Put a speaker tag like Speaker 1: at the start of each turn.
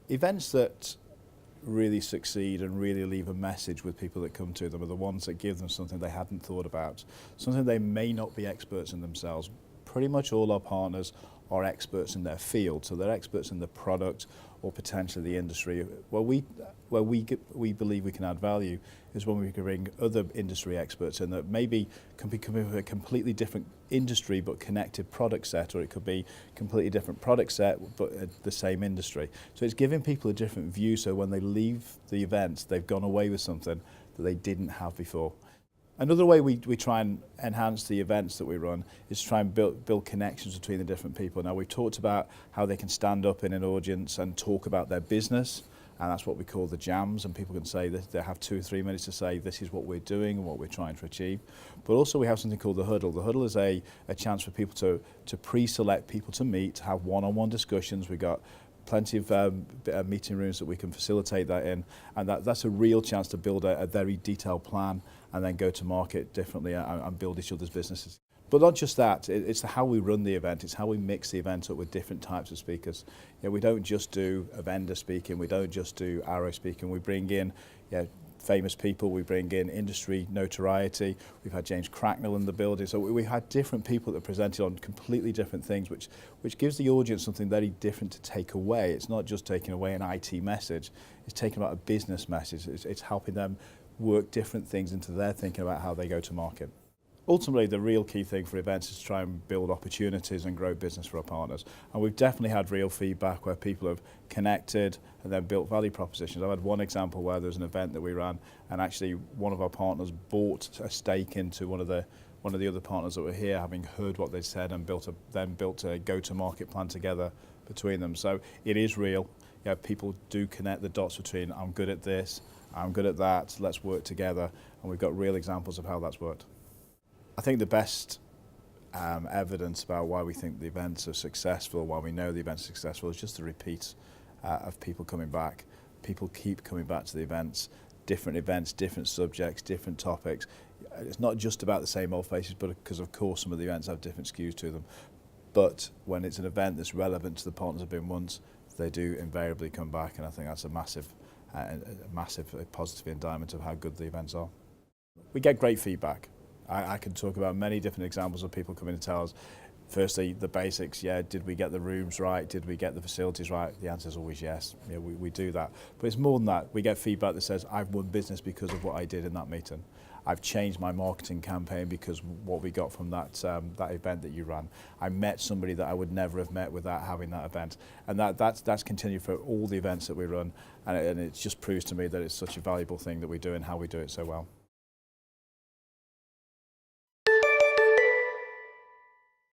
Speaker 1: Events that really succeed and really leave a message with people that come to them are the ones that give them something they hadn't thought about, something they may not be experts in themselves. Pretty much all our partners are experts in their field, so they're experts in the product or potentially the industry. Where we believe we can add value is when we can bring other industry experts in that maybe can be coming from a completely different industry but connected product set, or it could be completely different product set but the same industry. So it's giving people a different view, so when they leave the events they've gone away with something that they didn't have before. Another way we try and enhance the events that we run is to try and build connections between the different people. Now, we've talked about how they can stand up in an audience and talk about their business, and that's what we call the jams, and people can say that they have 2 or 3 minutes to say this is what we're doing and what we're trying to achieve. But also we have something called the huddle. The huddle is a chance for people to pre-select people to meet, to have one-on-one discussions. We've got plenty of meeting rooms that we can facilitate that in, and that's a real chance to build a very detailed plan and then go to market differently and build each other's businesses. But not just that, it's how we run the event, it's how we mix the event up with different types of speakers. You know, we don't just do a vendor speaking, we don't just do arrow speaking, we bring in famous people, we bring in industry notoriety. We've had James Cracknell in the building, so we had different people that presented on completely different things, which gives the audience something very different to take away. It's not just taking away an IT message, it's taking about a business message. It's helping them work different things into their thinking about how they go to market. Ultimately, the real key thing for events is to try and build opportunities and grow business for our partners. And we've definitely had real feedback where people have connected and then built value propositions. I've had one example where there's an event that we ran and actually one of our partners bought a stake into one of the other partners that were here, having heard what they said, and then built a go-to-market plan together between them. So it is real. You know, people do connect the dots between I'm good at this, I'm good at that, let's work together. And we've got real examples of how that's worked. I think the best evidence about why we think the events are successful, why we know the events are successful, is just the repeat of people coming back. People keep coming back to the events, different subjects, different topics. It's not just about the same old faces, but because of course some of the events have different skews to them. But when it's an event that's relevant to the partners have been once, they do invariably come back, and I think that's a massive positive indictment of how good the events are. We get great feedback. I can talk about many different examples of people coming to tell us, firstly, the basics, did we get the rooms right? Did we get the facilities right? The answer is always yes, we do that. But it's more than that. We get feedback that says, I've won business because of what I did in that meeting. I've changed my marketing campaign because what we got from that event that you ran. I met somebody that I would never have met without having that event. And that's continued for all the events that we run. And it just proves to me that it's such a valuable thing that we do and how we do it so well.